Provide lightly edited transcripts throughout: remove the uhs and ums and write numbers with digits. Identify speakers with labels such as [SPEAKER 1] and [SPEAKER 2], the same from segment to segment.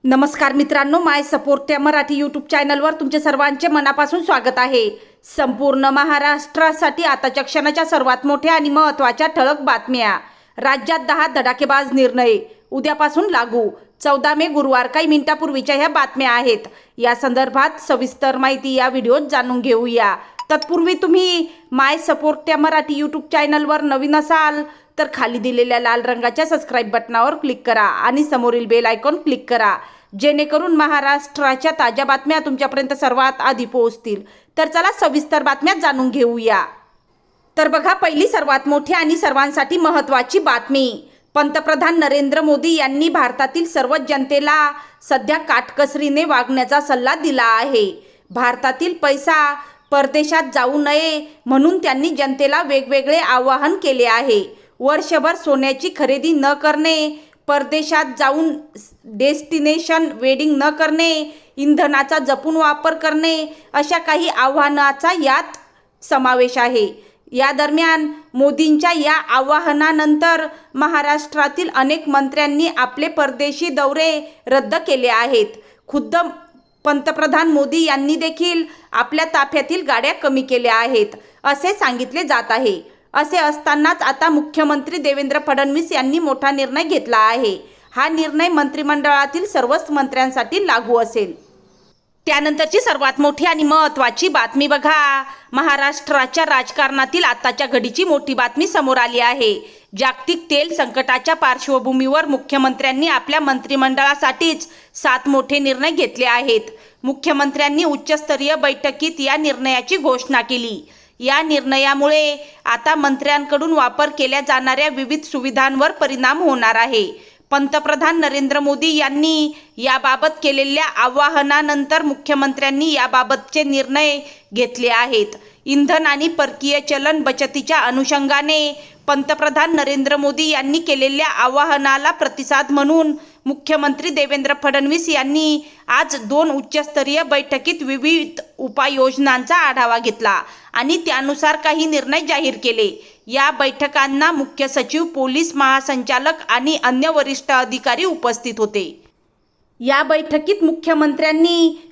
[SPEAKER 1] नमस्कार मित्रांनो, माय support Marathi YouTube चॅनलवर तुमचे सर्वांचे मनापासून स्वागत आहे। संपूर्ण महाराष्ट्रासाठी आताच्या क्षणाच्या सर्वात मोठ्या आणि महत्त्वाच्या ठळक बातम्या। राज्यात 10 धडाकेबाज निर्णय उद्यापासून लागू। 14 मे गुरुवार काही मिनिटापूर्वीच्या ह्या बातम्या आहेत। या संदर्भात सविस्तर माहिती या व्हिडिओत जाणून घेऊया। तत्पूर्वी तुम्ही माय सपोर्ट मराठी यूट्यूब चॅनलवर नवीन असाल तर खाली दिलेल्या लाल रंगाच्या सबस्क्राइब बटनावर क्लिक करा आणि समोरील बेल आयकॉन क्लिक करा, जेणेकरून महाराष्ट्राच्या ताज्या बातम्या तुमच्यापर्यंत सर्वात आधी पोहोचतील। तर चला सविस्तर बातम्या जाणून घेऊया। तर बघा, पहिली सर्वात मोठी आणि सर्वांसाठी महत्त्वाची बातमी। पंतप्रधान नरेंद्र मोदी यांनी भारतातील सर्व जनतेला सध्या काटकसरीने वागण्याचा सल्ला दिला आहे। भारतातील पैसा परदेशात जाऊ नये म्हणून त्यांनी जनतेला वेगवेगळे आवाहन केले आहे। वर्षभर सोन्याची खरेदी न करणे, परदेशात जाऊन डेस्टिनेशन वेडिंग न करणे, इंधनाचा जपून वापर करणे अशा काही आव्हानाचा यात समावेश आहे। या दरम्यान मोदींच्या या आवाहनानंतर महाराष्ट्रातील अनेक मंत्र्यांनी आपले परदेशी दौरे रद्द केले आहेत। खुद्द पंतप्रधान मोदी यांनी देखील आपल्या ताफ्यातील गाड्या कमी केल्या आहेत असे सांगितले जात आहे। असे असतानाच आता मुख्यमंत्री देवेंद्र फडणवीस यांनी मोठा निर्णय घेतला आहे। हा निर्णय मंत्रिमंडळातील सर्वच मंत्र्यांसाठी लागू असेल। त्यानंतरची सर्वात मोठी आणि महत्त्वाची बातमी बघा, महाराष्ट्राच्या राजकारणातील आताच्या घडीची मोठी बातमी समोर आली आहे। जागतिक तेल संकटाच्या पार्श्वभूमीवर मुख्यमंत्र्यांनी आपल्या मंत्रिमंडळासाठीच 7 मोठे निर्णय घेतले आहेत। मुख्यमंत्र्यांनी उच्चस्तरीय बैठकीत या निर्णयाची घोषणा केली। या निर्णयामुळे आता मंत्र्यांकडून वापर केल्या जाणाऱ्या विविध सुविधांवर परिणाम होणार आहे। पंतप्रधान नरेंद्र मोदी यांनी याबाबत केलेल्या आवाहनानंतर मुख्यमंत्र्यांनी याबाबतचे निर्णय घेतले आहेत। इंधन आणि परकीय चलन बचतीच्या अनुषंगाने पंतप्रधान नरेंद्र मोदी यांनी केलेल्या आवाहनाला प्रतिसाद म्हणून मुख्यमंत्री देवेंद्र फडणवीस यांनी आज 2 उच्चस्तरीय बैठकीत विविध उपाययोजनांचा आढावा घेतला आणि त्यानुसार काही निर्णय जाहीर केले। या बैठकांना मुख्य सचिव, पोलीस महासंचालक आणि अन्य वरिष्ठ अधिकारी उपस्थित होते। या बैठकीत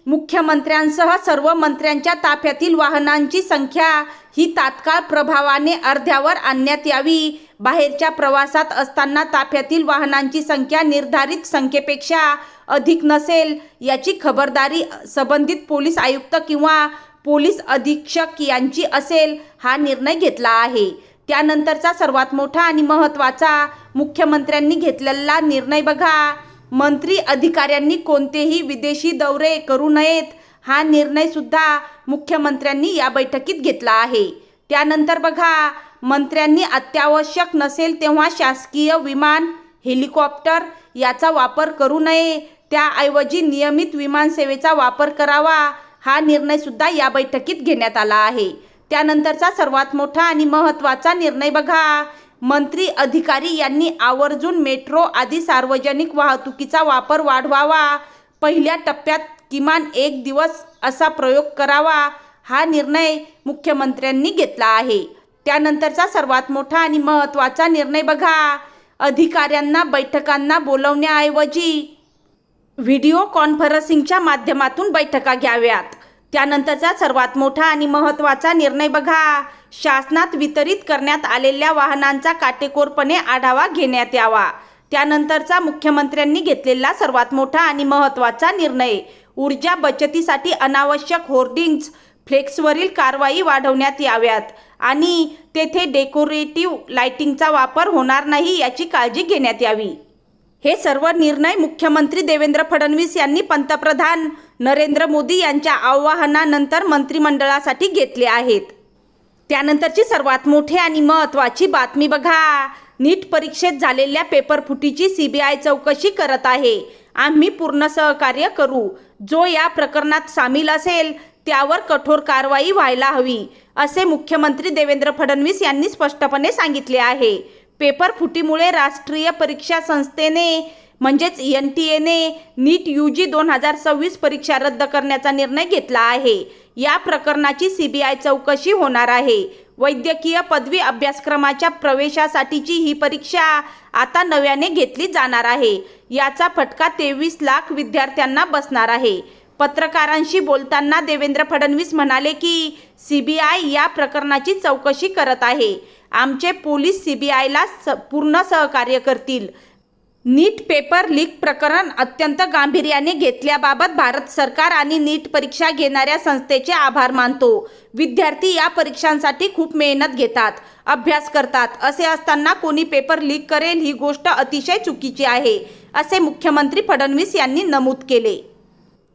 [SPEAKER 1] मुख्यमंत्र्यांसह सर्व मंत्र्यांच्या ताफ्यातील वाहनांची संख्या ही तात्काळ प्रभावाने अर्ध्यावर आणण्यात यावी। बाहेरच्या प्रवासात असताना ताफ्यातील वाहनांची संख्या निर्धारित संख्येपेक्षा अधिक नसेल याची खबरदारी संबंधित पोलीस आयुक्त किंवा पोलीस अधीक्षक यांची असेल, हा निर्णय घेतला आहे। त्यानंतरचा सर्वात मोठा आणि महत्त्वाचा मुख्यमंत्र्यांनी घेतलेला निर्णय बघा, मंत्री अधिकाऱ्यांनी कोणतेही विदेशी दौरे करू नयेत। हा निर्णय सुद्धा मुख्यमंत्र्यांनी या बैठकीत घेतला आहे। त्यानंतर बघा, मंत्र्यांनी अत्यावश्यक नसेल तेव्हा शासकीय विमान, हेलिकॉप्टर याचा वापर करू नये, त्याऐवजी नियमित विमानसेवेचा वापर करावा। हा निर्णय सुद्धा या बैठकीत घेण्यात आला आहे। त्यानंतरचा सर्वात मोठा आणि महत्त्वाचा निर्णय बघा, मंत्री अधिकारी यांनी आवर्जून मेट्रो आदी सार्वजनिक वाहतुकीचा वापर वाढवावा। पहिल्या टप्प्यात किमान 1 दिवस असा प्रयोग करावा। हा निर्णय मुख्यमंत्र्यांनी घेतला आहे। त्यानंतरचा सर्वात मोठा आणि महत्त्वाचा निर्णय बघा, अधिकाऱ्यांना बैठकांना बोलवण्याऐवजी व्हिडिओ कॉन्फरन्सिंगच्या माध्यमातून बैठका घ्याव्यात। त्यानंतरचा सर्वात मोठा आणि महत्त्वाचा निर्णय बघा, शासनात वितरित करण्यात आलेल्या वाहनांचा काटेकोरपणे आढावा घेण्यात यावा। त्यानंतरचा मुख्यमंत्र्यांनी घेतलेला सर्वात मोठा आणि महत्त्वाचा निर्णय, ऊर्जा बचतीसाठी अनावश्यक होर्डिंग्ज, फ्लेक्सवरील कारवाई वाढवण्यात याव्यात आणि तेथे डेकोरेटिव्ह लाइटिंगचा वापर होणार नाही याची काळजी घेण्यात यावी। हे सर्व निर्णय मुख्यमंत्री देवेंद्र फडणवीस यांनी पंतप्रधान नरेंद्र मोदी यांच्या आवाहनानंतर मंत्रिमंडळासाठी घेतले आहेत। त्यानंतरची सर्वात मोठी आणि महत्त्वाची बातमी बघा, नीट परीक्षेत झालेल्या पेपरफुटीची CBI चौकशी करत आहे। आम्ही पूर्ण सहकार्य करू। जो या प्रकरणात सामील असेल त्यावर कठोर कारवाई व्हायला हवी, असे मुख्यमंत्री देवेंद्र फडणवीस यांनी स्पष्टपणे सांगितले आहे। पेपरफुटीमुळे राष्ट्रीय परीक्षा संस्थेने म्हणजेच NTAने नीट UG 2026 परीक्षा रद्द करण्याचा निर्णय घेतला आहे। या प्रकरणाची CBI चौकशी होणार आहे। वैद्यकीय पदवी अभ्यासक्रमाच्या प्रवेशासाठीची ही परीक्षा आता नव्याने घेतली जाणार आहे. याचा फटका 23 लाख विद्यार्थ्यांना बसणार आहे. पत्रकारांशी बोलताना देवेंद्र फडणवीस म्हणाले की CBI या प्रकरणाची चौकशी करत आहे. आमचे पोलीस CBIला पूर्ण सहकार्य करतील. नीट पेपर लीक प्रकरण अत्यंत गांभीर्याने घेतल्याबाबत भारत सरकार आणि नीट परीक्षा घेणाऱ्या संस्थेचे आभार मानतो. विद्यार्थी या परीक्षांसाठी खूप मेहनत घेतात, अभ्यास करतात. असे असताना कोणी पेपर लीक करेल ही गोष्ट अतिशय चुकीची आहे, असे मुख्यमंत्री फडणवीस यांनी नमूद केले.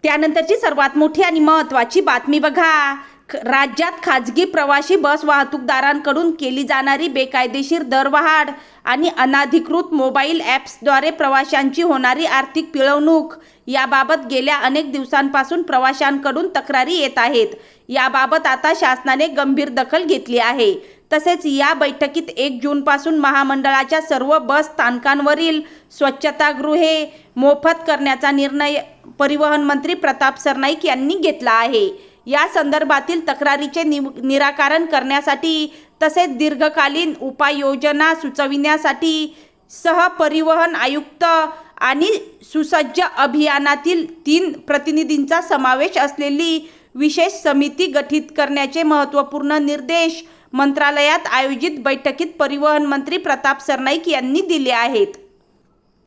[SPEAKER 1] त्यानंतरची सर्वात मोठी आणि महत्त्वाची बातमी बघा. राज्यात खाजगी प्रवासी बस वाहतूकदारांकडून केली जाणारी बेकायदेशीर दरवाढ आणि अनधिकृत मोबाईल ॲप्सद्वारे प्रवाशांची होणारी आर्थिक पिळवणूक याबाबत गेल्या अनेक दिवसांपासून प्रवाशांकडून तक्रारी येत आहेत. याबाबत आता शासनाने गंभीर दखल घेतली आहे. तसेच या बैठकीत 1 जूनपासून महामंडळाच्या सर्व बस स्थानकांवरील स्वच्छतागृहे मोफत करण्याचा निर्णय परिवहन मंत्री प्रताप सरनाईक यांनी घेतला आहे. या संदर्भातील तक्रारीचे निराकरण करण्यासाठी तसेच दीर्घकालीन उपाययोजना सुचविण्यासाठी सहपरिवहन आयुक्त आणि सुसज्ज अभियानातील 3 प्रतिनिधींचा समावेश असलेली विशेष समिती गठीत करण्याचे महत्त्वपूर्ण निर्देश मंत्रालयात आयोजित बैठकीत परिवहन मंत्री प्रताप सरनाईक यांनी दिले आहेत.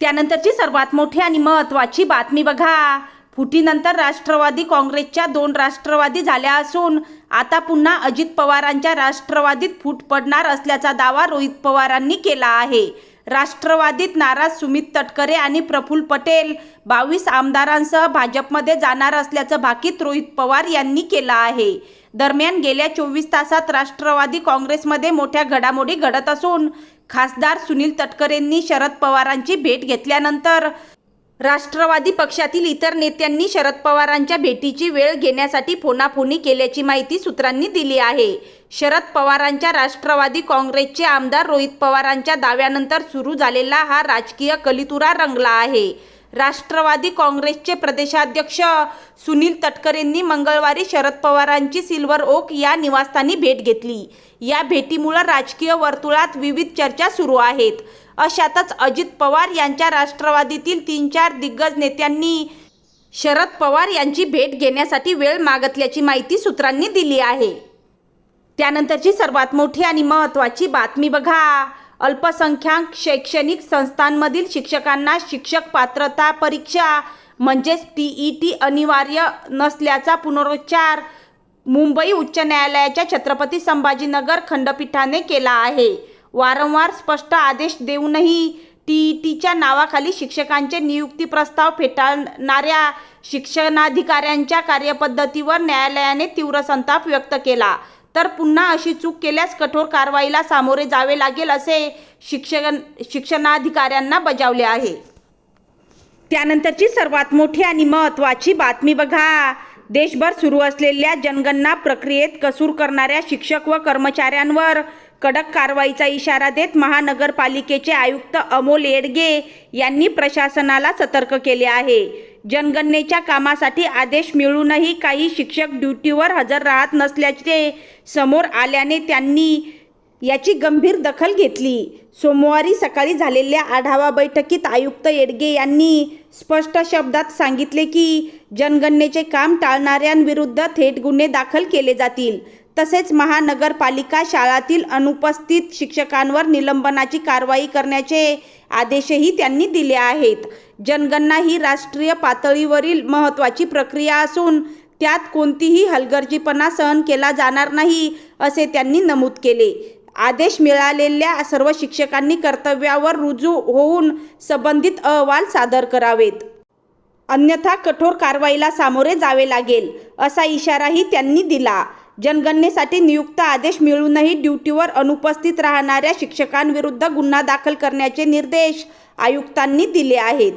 [SPEAKER 1] त्यानंतरची सर्वात मोठी आणि महत्त्वाची बातमी बघा. फुटीनंतर राष्ट्रवादी काँग्रेसच्या 2 राष्ट्रवादी झाल्या असून आता पुन्हा अजित पवारांच्या राष्ट्रवादीत फूट पडणार असल्याचा दावा रोहित पवारांनी केला आहे. राष्ट्रवादीत नाराज सुमित तटकरे आणि प्रफुल्ल पटेल 22 आमदारांसह भाजपमध्ये जाणार असल्याचं भाकीत रोहित पवार यांनी केलं आहे. दरम्यान गेल्या 24 तासात राष्ट्रवादी काँग्रेसमध्ये मोठ्या घडामोडी घडत असून खासदार सुनील तटकरेंनी शरद पवारांची भेट घेतल्यानंतर राष्ट्रवादी पक्षातील इतर नेत्यांनी शरद पवारांच्या भेटीची वेळ घेण्यासाठी फोनाफोनी केल्याची माहिती सूत्रांनी दिली आहे. शरद पवारांच्या राष्ट्रवादी काँग्रेसचे आमदार रोहित पवारांच्या दाव्यानंतर सुरू झालेला हा राजकीय कलितुरा रंगला आहे. राष्ट्रवादी काँग्रेसचे प्रदेशाध्यक्ष सुनील तटकरेंनी मंगळवारी शरद पवारांची सिल्वर ओक या निवासस्थानी भेट घेतली. या भेटीमुळे राजकीय वर्तुळात विविध चर्चा सुरू आहेत. अशातच अजित पवार यांच्या राष्ट्रवादीतील 3-4 दिग्गज नेत्यांनी शरद पवार यांची भेट घेण्यासाठी वेळ मागितल्याची माहिती सूत्रांनी दिली आहे. त्यानंतरची सर्वात मोठी आणि महत्त्वाची बातमी बघा. अल्पसंख्याक शैक्षणिक संस्थांमधील शिक्षकांना शिक्षक पात्रता परीक्षा म्हणजेच TET अनिवार्य नसल्याचा पुनरुच्चार मुंबई उच्च न्यायालयाच्या छत्रपती संभाजीनगर खंडपीठाने केला आहे. वारंवार स्पष्ट आदेश देऊनही TETच्या नावाखाली शिक्षकांचे नियुक्ती प्रस्ताव फेटाळणाऱ्या शिक्षणाधिकाऱ्यांच्या कार्यपद्धतीवर न्यायालयाने तीव्र संताप व्यक्त केला. तर पुन्हा अशी चूक केल्यास कठोर कारवाईला सामोरे जावे लागेल असे शिक्षणाधिकाऱ्यांना बजावले आहे. त्यानंतरची सर्वात मोठी आणि महत्त्वाची बातमी बघा. देशभर सुरू असलेल्या जनगणना प्रक्रियेत कसूर करणाऱ्या शिक्षक व कर्मचाऱ्यांवर कडक कारवाईचा इशारा देत महानगरपालिकेचे आयुक्त अमोल येडगे यांनी प्रशासनाला सतर्क केले आहे. जनगणनेच्या कामासाठी आदेश मिळूनही काही शिक्षक ड्युटीवर हजर राहत नसल्याचे समोर आल्याने त्यांनी याची गंभीर दखल घेतली. सोमवारी सकाळी झालेल्या आढावा बैठकीत आयुक्त येडगे यांनी स्पष्ट शब्दात सांगितले की जनगणनेचे काम टाळणाऱ्यांविरुद्ध थेट गुन्हे दाखल केले जातील. तसेच महानगरपालिका शाळांतील अनुपस्थित शिक्षकांवर निलंबनाची कारवाई करण्याचे आदेशही त्यांनी दिले आहेत. जनगणना ही राष्ट्रीय पातळीवरील महत्त्वाची प्रक्रिया असून त्यात कोणतीही हलगर्जीपणा सहन केला जाणार नाही असे त्यांनी नमूद केले. आदेश मिळालेल्या सर्व शिक्षकांनी कर्तव्यावर रुजू होऊन संबंधित अहवाल सादर करावेत, अन्यथा कठोर कारवाईला सामोरे जावे लागेल असा इशाराही त्यांनी दिला. जनगणनेसाठी नियुक्त आदेश मिळूनही ड्युटीवर अनुपस्थित राहणाऱ्या शिक्षकांविरुद्ध गुन्हा दाखल करण्याचे निर्देश आयुक्तांनी दिले आहेत.